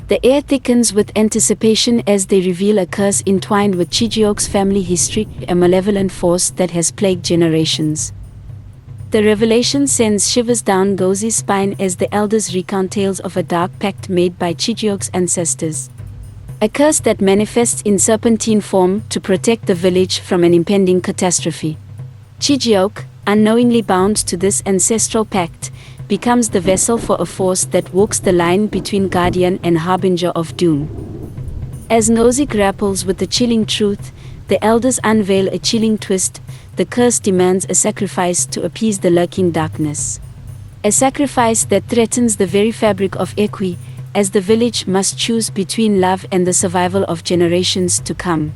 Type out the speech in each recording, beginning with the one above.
The air thickens with anticipation as they reveal a curse entwined with Chijioke's family history, a malevolent force that has plagued generations. The revelation sends shivers down Ngozi's spine as the elders recount tales of a dark pact made by Chijioke's ancestors. A curse that manifests in serpentine form to protect the village from an impending catastrophe. Chijioke, unknowingly bound to this ancestral pact, becomes the vessel for a force that walks the line between guardian and harbinger of doom. As Ngozi grapples with the chilling truth, the elders unveil a chilling twist. The curse demands a sacrifice to appease the lurking darkness. A sacrifice that threatens the very fabric of Ekwe, as the village must choose between love and the survival of generations to come.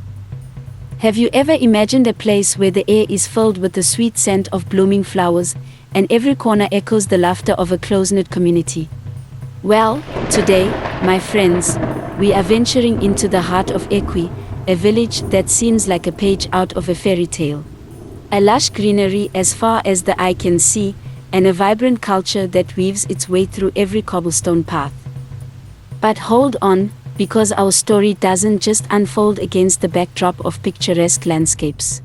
Have you ever imagined a place where the air is filled with the sweet scent of blooming flowers, and every corner echoes the laughter of a close-knit community? Well, today, my friends, we are venturing into the heart of Ekwe, a village that seems like a page out of a fairy tale. A lush greenery as far as the eye can see, and a vibrant culture that weaves its way through every cobblestone path. But hold on, because our story doesn't just unfold against the backdrop of picturesque landscapes.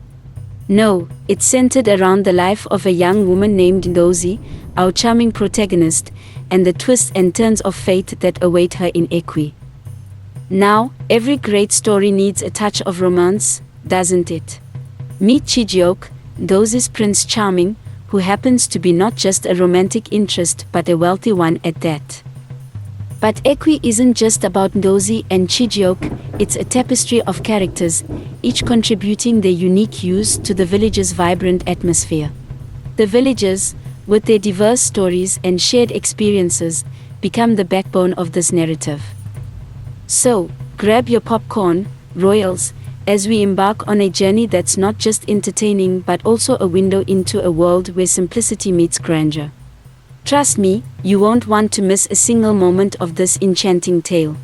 No, it's centered around the life of a young woman named Ngozi, our charming protagonist, and the twists and turns of fate that await her in Ekwe. Now, every great story needs a touch of romance, doesn't it? Meet Chijioke, Ngozi's Prince Charming, who happens to be not just a romantic interest but a wealthy one at that. But Ekwe isn't just about Ngozi and Chijioke, it's a tapestry of characters, each contributing their unique hues to the village's vibrant atmosphere. The villagers, with their diverse stories and shared experiences, become the backbone of this narrative. So, grab your popcorn, royals, as we embark on a journey that's not just entertaining but also a window into a world where simplicity meets grandeur. Trust me, you won't want to miss a single moment of this enchanting tale.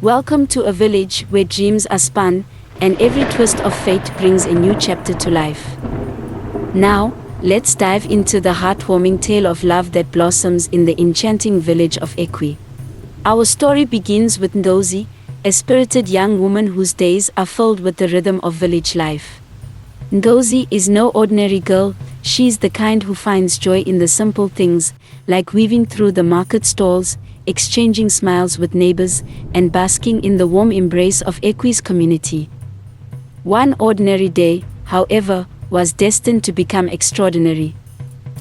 Welcome to a village where dreams are spun, and every twist of fate brings a new chapter to life. Now, let's dive into the heartwarming tale of love that blossoms in the enchanting village of Ekwe. Our story begins with Ngozi, a spirited young woman whose days are filled with the rhythm of village life. Ngozi is no ordinary girl, she's the kind who finds joy in the simple things, like weaving through the market stalls, exchanging smiles with neighbors, and basking in the warm embrace of Ekwe's community. One ordinary day, however, was destined to become extraordinary.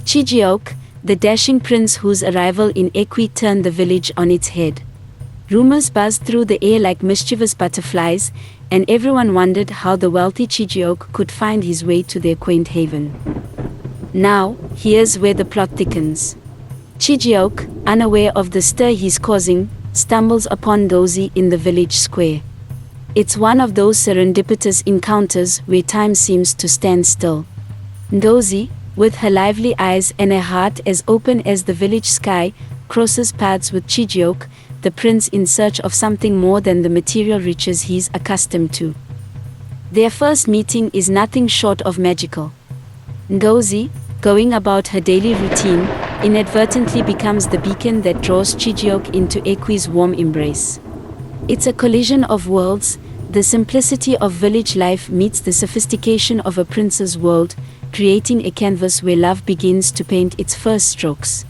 Chijioke, the dashing prince whose arrival in Ekwe turned the village on its head. Rumors buzzed through the air like mischievous butterflies, and everyone wondered how the wealthy Chijioke could find his way to their quaint haven. Now, here's where the plot thickens. Chijioke, unaware of the stir he's causing, stumbles upon Ngozi in the village square. It's one of those serendipitous encounters where time seems to stand still. Ngozi, with her lively eyes and a heart as open as the village sky, crosses paths with Chijioke, the prince in search of something more than the material riches he's accustomed to. Their first meeting is nothing short of magical. Ngozi, going about her daily routine, inadvertently becomes the beacon that draws Chijioke into Ekwe's warm embrace. It's a collision of worlds. The simplicity of village life meets the sophistication of a prince's world, creating a canvas where love begins to paint its first strokes.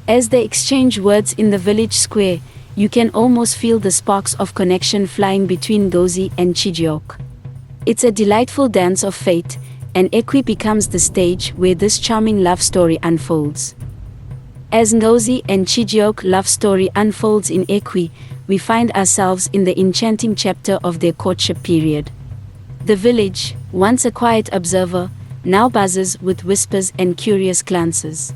As they exchange words in the village square, you can almost feel the sparks of connection flying between Ngozi and Chijioke. It's a delightful dance of fate, and Ekwe becomes the stage where this charming love story unfolds. As Ngozi and Chijioke love story unfolds in Ekwe, we find ourselves in the enchanting chapter of their courtship period. The village, once a quiet observer, now buzzes with whispers and curious glances.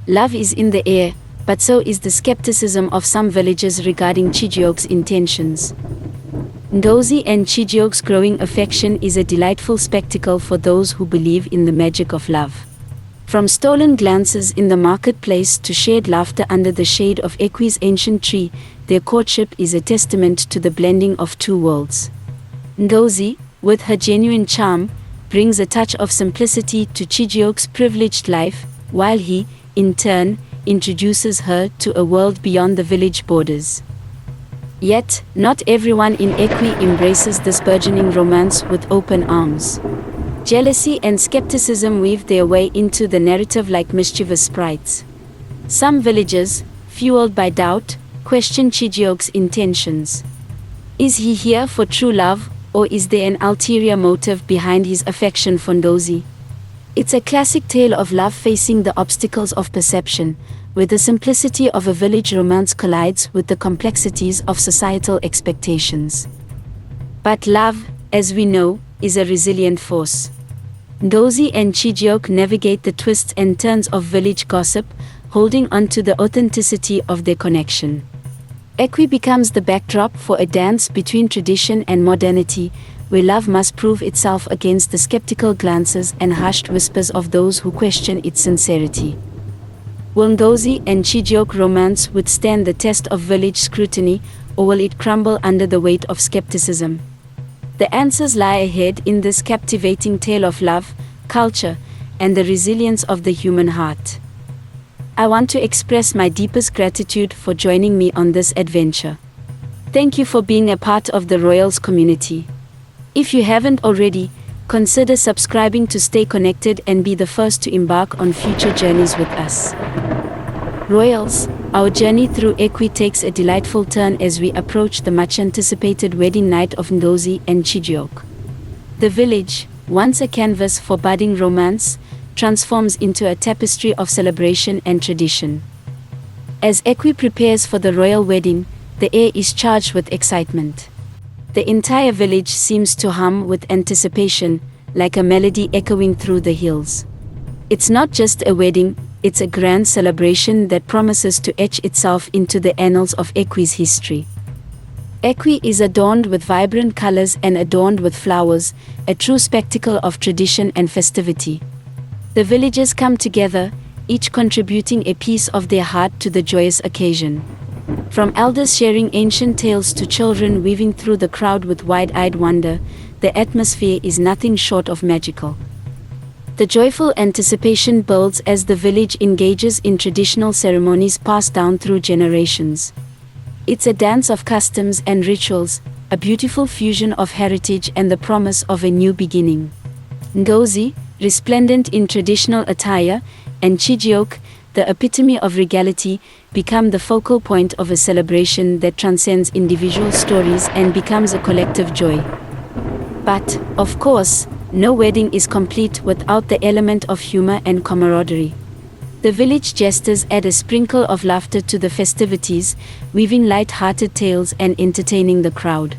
Love is in the air, but so is the skepticism of some villagers regarding Chijioke's intentions. Ngozi and Chijioke's growing affection is a delightful spectacle for those who believe in the magic of love. From stolen glances in the marketplace to shared laughter under the shade of Ekwe's ancient tree, their courtship is a testament to the blending of two worlds. Ngozi, with her genuine charm, brings a touch of simplicity to Chijioke's privileged life, while he, in turn, introduces her to a world beyond the village borders. Yet, not everyone in Ekwe embraces this burgeoning romance with open arms. Jealousy and skepticism weave their way into the narrative like mischievous sprites. Some villagers, fueled by doubt, question Chijioke's intentions. Is he here for true love, or is there an ulterior motive behind his affection for Ndozi? It's a classic tale of love facing the obstacles of perception, where the simplicity of a village romance collides with the complexities of societal expectations. But love, as we know, is a resilient force. Ndozi and Chijioke navigate the twists and turns of village gossip, holding on to the authenticity of their connection. Ekwe becomes the backdrop for a dance between tradition and modernity, where love must prove itself against the skeptical glances and hushed whispers of those who question its sincerity. Will Ndozi and Chijioke romance withstand the test of village scrutiny, or will it crumble under the weight of skepticism? The answers lie ahead in this captivating tale of love, culture, and the resilience of the human heart. I want to express my deepest gratitude for joining me on this adventure. Thank you for being a part of the Royals community. If you haven't already, consider subscribing to stay connected and be the first to embark on future journeys with us. Royals, our journey through Ekwe takes a delightful turn as we approach the much-anticipated wedding night of Ndozi and Chijioke. The village, once a canvas for budding romance, transforms into a tapestry of celebration and tradition. As Ekwe prepares for the royal wedding, the air is charged with excitement. The entire village seems to hum with anticipation, like a melody echoing through the hills. It's not just a wedding, it's a grand celebration that promises to etch itself into the annals of Ekwe's history. Ekwe is adorned with vibrant colors and adorned with flowers, a true spectacle of tradition and festivity. The villagers come together, each contributing a piece of their heart to the joyous occasion. From elders sharing ancient tales to children weaving through the crowd with wide-eyed wonder, the atmosphere is nothing short of magical. The joyful anticipation builds as the village engages in traditional ceremonies passed down through generations. It's a dance of customs and rituals, a beautiful fusion of heritage and the promise of a new beginning. Ndozi, resplendent in traditional attire, and Chijioke, the epitome of regality, become the focal point of a celebration that transcends individual stories and becomes a collective joy. But, of course, no wedding is complete without the element of humor and camaraderie. The village jesters add a sprinkle of laughter to the festivities, weaving light-hearted tales and entertaining the crowd.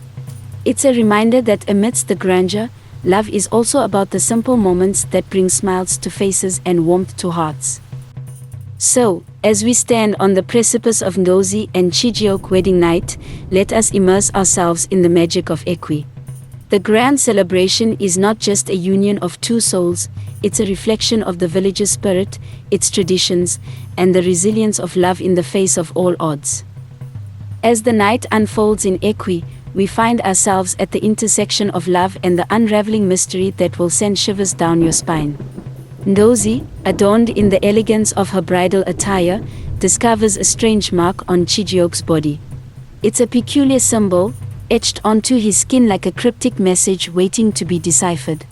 It's a reminder that amidst the grandeur, love is also about the simple moments that bring smiles to faces and warmth to hearts. So, as we stand on the precipice of Ndozi and Chijioke wedding night, let us immerse ourselves in the magic of Ekwe. The grand celebration is not just a union of two souls, it's a reflection of the village's spirit, its traditions, and the resilience of love in the face of all odds. As the night unfolds in Ekwe, we find ourselves at the intersection of love and the unraveling mystery that will send shivers down your spine. Ndozi, adorned in the elegance of her bridal attire, discovers a strange mark on Chijioke's body. It's a peculiar symbol, etched onto his skin like a cryptic message waiting to be deciphered.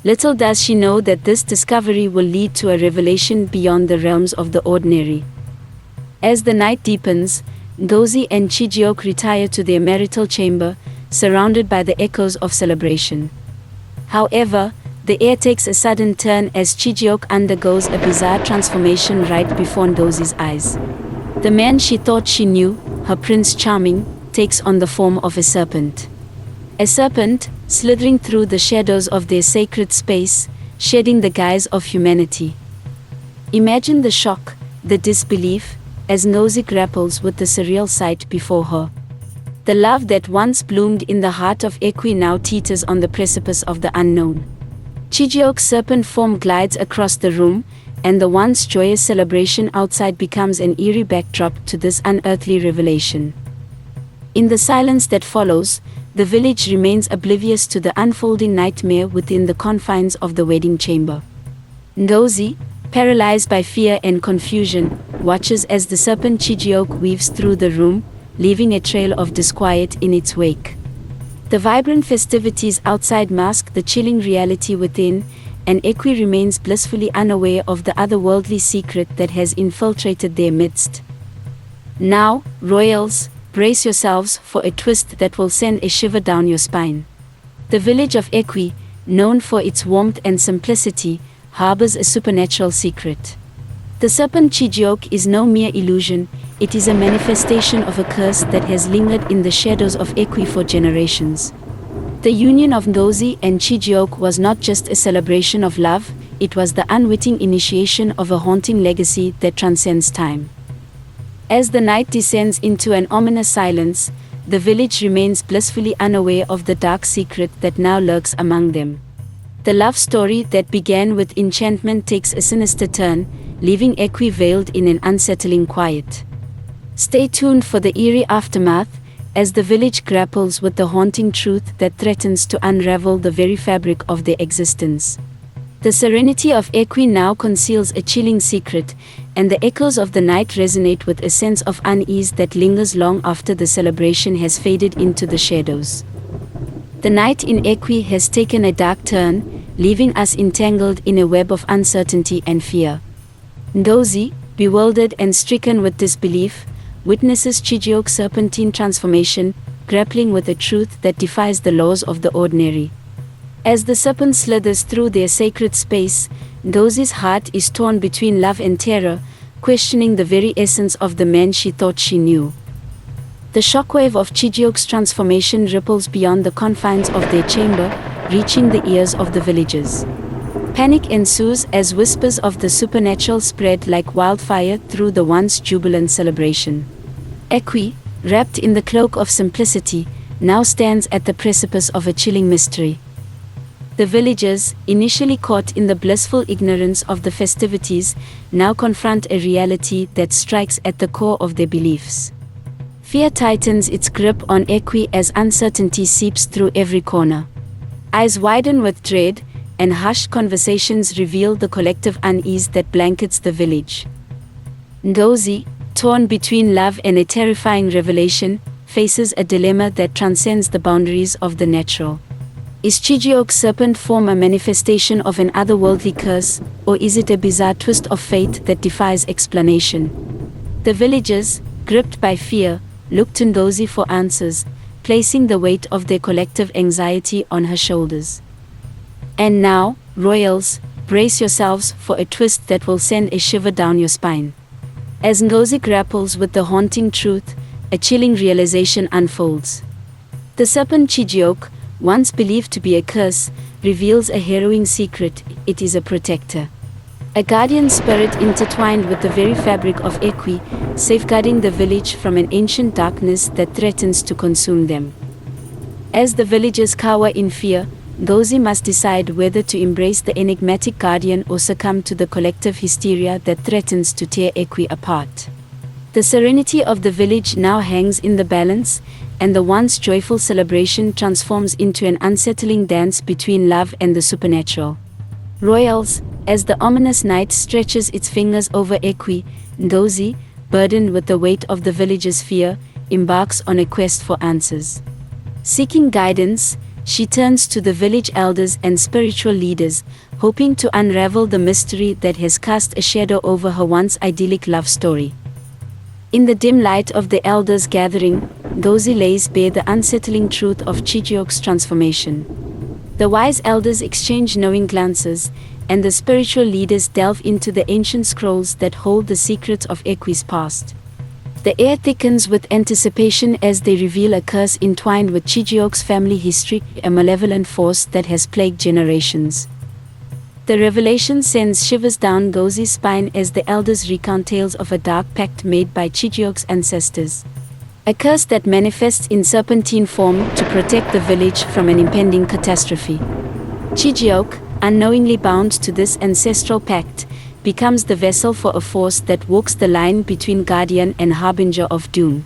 Little does she know that this discovery will lead to a revelation beyond the realms of the ordinary. As the night deepens, Ndozi and Chijioke retire to their marital chamber, surrounded by the echoes of celebration. However, the air takes a sudden turn as Chijioke undergoes a bizarre transformation right before Ndozi's eyes. The man she thought she knew, her Prince Charming, takes on the form of a serpent. A serpent, slithering through the shadows of their sacred space, shedding the guise of humanity. Imagine the shock, the disbelief, as Ndozi grapples with the surreal sight before her. The love that once bloomed in the heart of Ekwe now teeters on the precipice of the unknown. Chijioke's serpent form glides across the room, and the once joyous celebration outside becomes an eerie backdrop to this unearthly revelation. In the silence that follows, the village remains oblivious to the unfolding nightmare within the confines of the wedding chamber. Ndozi, paralyzed by fear and confusion, watches as the serpent Chijioke weaves through the room, leaving a trail of disquiet in its wake. The vibrant festivities outside mask the chilling reality within, and Equi remains blissfully unaware of the otherworldly secret that has infiltrated their midst. Now, royals, brace yourselves for a twist that will send a shiver down your spine. The village of Equi, known for its warmth and simplicity, harbors a supernatural secret. The serpent Chijioke is no mere illusion, it is a manifestation of a curse that has lingered in the shadows of Equi for generations. The union of Ngozi and Chijioke was not just a celebration of love, it was the unwitting initiation of a haunting legacy that transcends time. As the night descends into an ominous silence, the village remains blissfully unaware of the dark secret that now lurks among them. The love story that began with enchantment takes a sinister turn, leaving Equi veiled in an unsettling quiet. Stay tuned for the eerie aftermath, as the village grapples with the haunting truth that threatens to unravel the very fabric of their existence. The serenity of Equi now conceals a chilling secret, and the echoes of the night resonate with a sense of unease that lingers long after the celebration has faded into the shadows. The night in Equi has taken a dark turn, leaving us entangled in a web of uncertainty and fear. Ngozi, bewildered and stricken with disbelief, witnesses Chijioke's serpentine transformation, grappling with a truth that defies the laws of the ordinary. As the serpent slithers through their sacred space, Ngozi's heart is torn between love and terror, questioning the very essence of the man she thought she knew. The shockwave of Chijioke's transformation ripples beyond the confines of their chamber, reaching the ears of the villagers. Panic ensues as whispers of the supernatural spread like wildfire through the once jubilant celebration. Equi, wrapped in the cloak of simplicity, now stands at the precipice of a chilling mystery. The villagers, initially caught in the blissful ignorance of the festivities, now confront a reality that strikes at the core of their beliefs. Fear tightens its grip on Equi as uncertainty seeps through every corner. Eyes widen with dread, and hushed conversations reveal the collective unease that blankets the village. Ngozi, torn between love and a terrifying revelation, faces a dilemma that transcends the boundaries of the natural. Is Chijioke's serpent form a manifestation of an otherworldly curse, or is it a bizarre twist of fate that defies explanation? The villagers, gripped by fear, look to Ngozi for answers, placing the weight of their collective anxiety on her shoulders. And now, royals, brace yourselves for a twist that will send a shiver down your spine. As Ngozi grapples with the haunting truth, a chilling realization unfolds. The serpent Chijioke, once believed to be a curse, reveals a harrowing secret: it is a protector. A guardian spirit intertwined with the very fabric of Equi, safeguarding the village from an ancient darkness that threatens to consume them. As the villagers cower in fear, Ngozi must decide whether to embrace the enigmatic guardian or succumb to the collective hysteria that threatens to tear Equi apart. The serenity of the village now hangs in the balance, and the once joyful celebration transforms into an unsettling dance between love and the supernatural. Royals, as the ominous night stretches its fingers over Equi, Ngozi, burdened with the weight of the village's fear, embarks on a quest for answers. Seeking guidance, she turns to the village elders and spiritual leaders, hoping to unravel the mystery that has cast a shadow over her once idyllic love story. In the dim light of the elders' gathering, Ngozi lays bare the unsettling truth of Chijioke's transformation. The wise elders exchange knowing glances, and the spiritual leaders delve into the ancient scrolls that hold the secrets of Equi's past. The air thickens with anticipation as they reveal a curse entwined with Chijioke's family history, a malevolent force that has plagued generations. The revelation sends shivers down Ngozi's spine as the elders recount tales of a dark pact made by Chijioke's ancestors. A curse that manifests in serpentine form to protect the village from an impending catastrophe. Chijioke, unknowingly bound to this ancestral pact, becomes the vessel for a force that walks the line between guardian and harbinger of doom.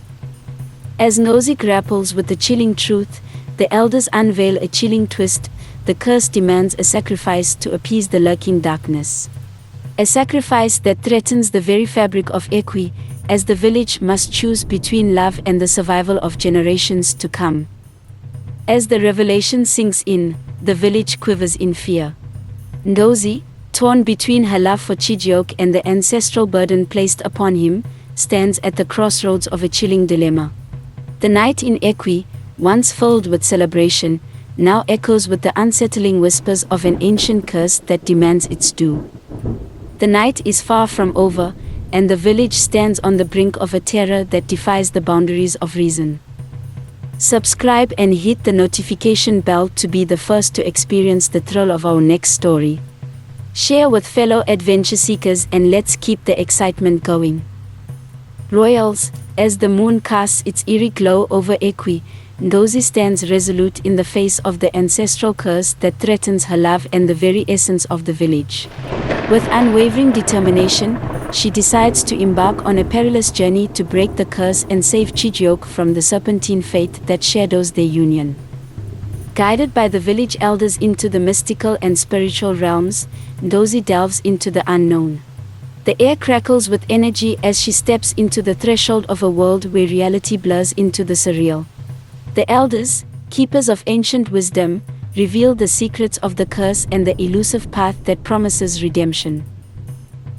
As Ngozi grapples with the chilling truth, the elders unveil a chilling twist: the curse demands a sacrifice to appease the lurking darkness. A sacrifice that threatens the very fabric of Equi, as the village must choose between love and the survival of generations to come. As the revelation sinks in, the village quivers in fear. Ngozi, torn between her love for Chijioke and the ancestral burden placed upon him, stands at the crossroads of a chilling dilemma. The night in Ekwe, once filled with celebration, now echoes with the unsettling whispers of an ancient curse that demands its due. The night is far from over, and the village stands on the brink of a terror that defies the boundaries of reason. Subscribe and hit the notification bell to be the first to experience the thrill of our next story. Share with fellow adventure seekers and let's keep the excitement going. Royals, as the moon casts its eerie glow over Ekwe, Ngozi stands resolute in the face of the ancestral curse that threatens her love and the very essence of the village. With unwavering determination, she decides to embark on a perilous journey to break the curse and save Chijioke from the serpentine fate that shadows their union. Guided by the village elders into the mystical and spiritual realms, Ngozi delves into the unknown. The air crackles with energy as she steps into the threshold of a world where reality blurs into the surreal. The elders, keepers of ancient wisdom, reveal the secrets of the curse and the elusive path that promises redemption.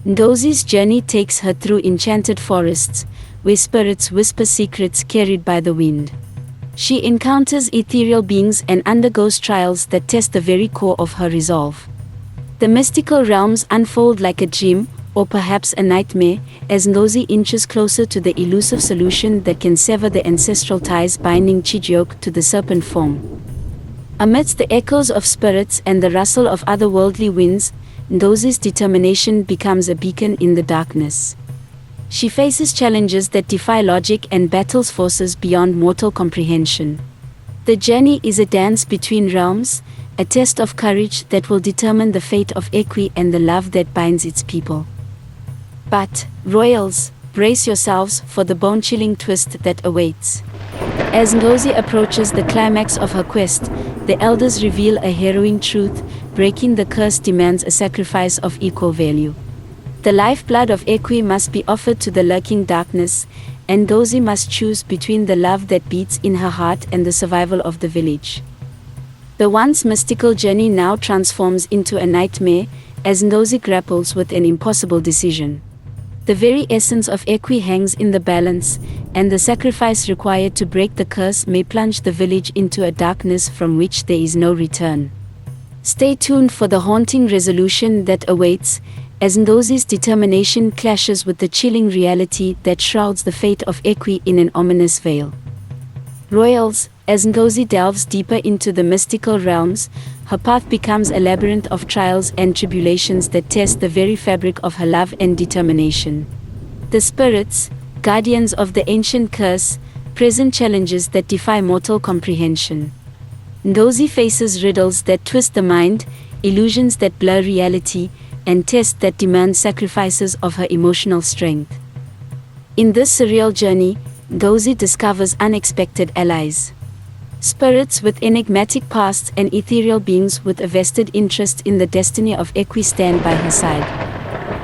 Ngozi's journey takes her through enchanted forests, where spirits whisper secrets carried by the wind. She encounters ethereal beings and undergoes trials that test the very core of her resolve. The mystical realms unfold like a dream, or perhaps a nightmare, as Ngozi inches closer to the elusive solution that can sever the ancestral ties binding Chijioke to the serpent form. Amidst the echoes of spirits and the rustle of otherworldly winds, Ngozi's determination becomes a beacon in the darkness. She faces challenges that defy logic and battles forces beyond mortal comprehension. The journey is a dance between realms, a test of courage that will determine the fate of Ekwe and the love that binds its people. But, royals, brace yourselves for the bone-chilling twist that awaits. As Ngozi approaches the climax of her quest, the elders reveal a harrowing truth: breaking the curse demands a sacrifice of equal value. The lifeblood of Ekwe must be offered to the lurking darkness, and Ngozi must choose between the love that beats in her heart and the survival of the village. The once mystical journey now transforms into a nightmare, as Ngozi grapples with an impossible decision. The very essence of Ekwe hangs in the balance, and the sacrifice required to break the curse may plunge the village into a darkness from which there is no return. Stay tuned for the haunting resolution that awaits, as Ngozi's determination clashes with the chilling reality that shrouds the fate of Ekwe in an ominous veil. Royals, as Ngozi delves deeper into the mystical realms, her path becomes a labyrinth of trials and tribulations that test the very fabric of her love and determination. The spirits, guardians of the ancient curse, present challenges that defy mortal comprehension. Ngozi faces riddles that twist the mind, illusions that blur reality, and tests that demand sacrifices of her emotional strength. In this surreal journey, Ngozi discovers unexpected allies. Spirits with enigmatic pasts and ethereal beings with a vested interest in the destiny of Ekwe stand by her side.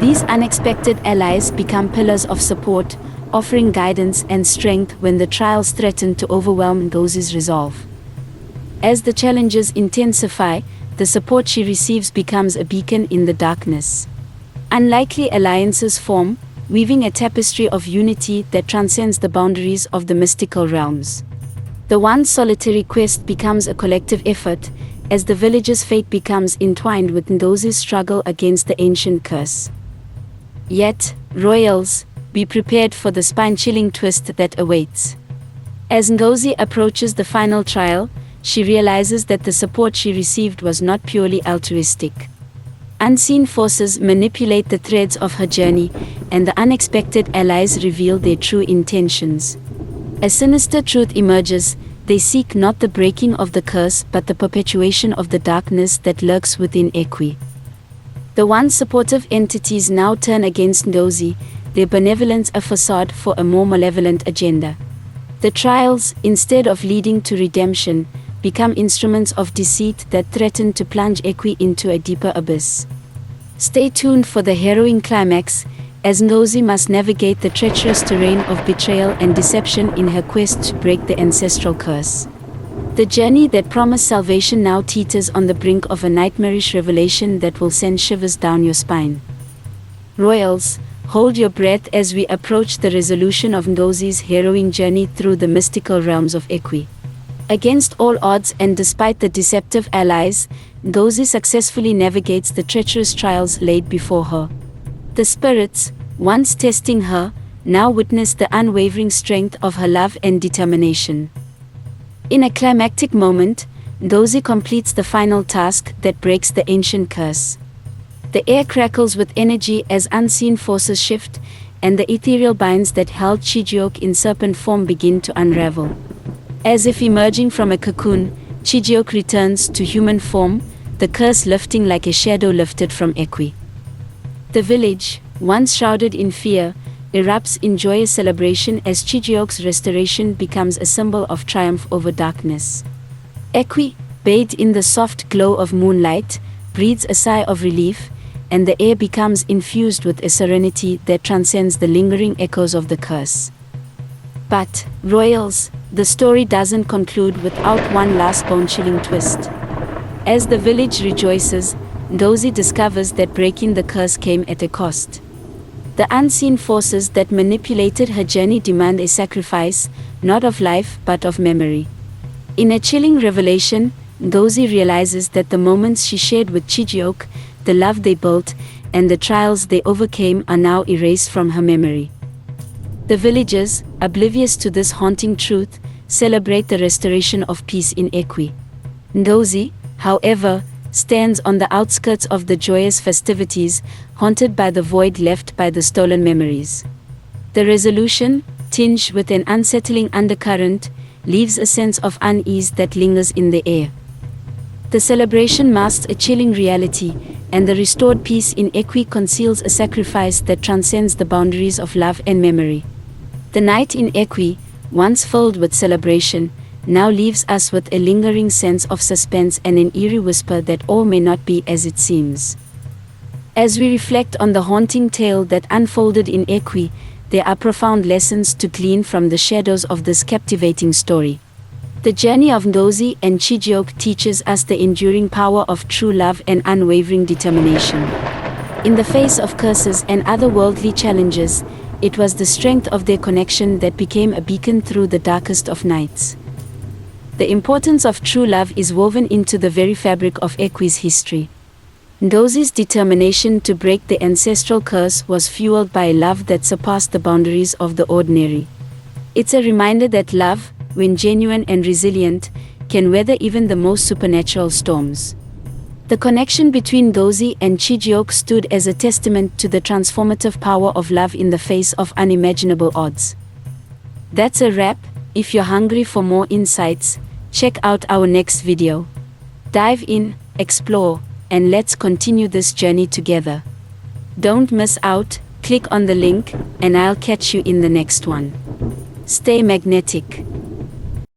These unexpected allies become pillars of support, offering guidance and strength when the trials threaten to overwhelm Ngozi's resolve. As the challenges intensify, the support she receives becomes a beacon in the darkness. Unlikely alliances form, weaving a tapestry of unity that transcends the boundaries of the mystical realms. The once solitary quest becomes a collective effort, as the village's fate becomes entwined with Ngozi's struggle against the ancient curse. Yet, royals, be prepared for the spine-chilling twist that awaits. As Ngozi approaches the final trial, she realizes that the support she received was not purely altruistic. Unseen forces manipulate the threads of her journey, and the unexpected allies reveal their true intentions. A sinister truth emerges: they seek not the breaking of the curse but the perpetuation of the darkness that lurks within Ekwe. The once supportive entities now turn against Ngozi, their benevolence a facade for a more malevolent agenda. The trials, instead of leading to redemption, become instruments of deceit that threaten to plunge Ekwe into a deeper abyss. Stay tuned for the harrowing climax, as Ngozi must navigate the treacherous terrain of betrayal and deception in her quest to break the ancestral curse. The journey that promised salvation now teeters on the brink of a nightmarish revelation that will send shivers down your spine. Royals, hold your breath as we approach the resolution of Ngozi's harrowing journey through the mystical realms of Ekwe. Against all odds and despite the deceptive allies, Ngozi successfully navigates the treacherous trials laid before her. The spirits, once testing her, now witness the unwavering strength of her love and determination. In a climactic moment, Ngozi completes the final task that breaks the ancient curse. The air crackles with energy as unseen forces shift, and the ethereal binds that held Chijioke in serpent form begin to unravel. As if emerging from a cocoon, Chijioke returns to human form, the curse lifting like a shadow lifted from Ekwe. The village, once shrouded in fear, erupts in joyous celebration as Chijioke's restoration becomes a symbol of triumph over darkness. Ekwe, bathed in the soft glow of moonlight, breathes a sigh of relief, and the air becomes infused with a serenity that transcends the lingering echoes of the curse. But, royals, the story doesn't conclude without one last bone-chilling twist. As the village rejoices, Ngozi discovers that breaking the curse came at a cost. The unseen forces that manipulated her journey demand a sacrifice, not of life but of memory. In a chilling revelation, Ngozi realizes that the moments she shared with Chijioke, the love they built, and the trials they overcame are now erased from her memory. The villagers, oblivious to this haunting truth, celebrate the restoration of peace in Ekwe. Ngozi, however, stands on the outskirts of the joyous festivities, haunted by the void left by the stolen memories. The resolution, tinged with an unsettling undercurrent, leaves a sense of unease that lingers in the air. The celebration masks a chilling reality, and the restored peace in Ekwe conceals a sacrifice that transcends the boundaries of love and memory. The night in Ekwe, once filled with celebration, now leaves us with a lingering sense of suspense and an eerie whisper that all may not be as it seems. As we reflect on the haunting tale that unfolded in Ekwe, there are profound lessons to glean from the shadows of this captivating story. The journey of Ngozi and Chijioke teaches us the enduring power of true love and unwavering determination. In the face of curses and otherworldly challenges, it was the strength of their connection that became a beacon through the darkest of nights. The importance of true love is woven into the very fabric of Ekwe's history. Ngozi's determination to break the ancestral curse was fueled by a love that surpassed the boundaries of the ordinary. It's a reminder that love, when genuine and resilient, can weather even the most supernatural storms. The connection between Ngozi and Chijioke stood as a testament to the transformative power of love in the face of unimaginable odds. That's a wrap. If you're hungry for more insights, check out our next video. Dive in, explore, and let's continue this journey together. Don't miss out, click on the link, and I'll catch you in the next one. Stay magnetic.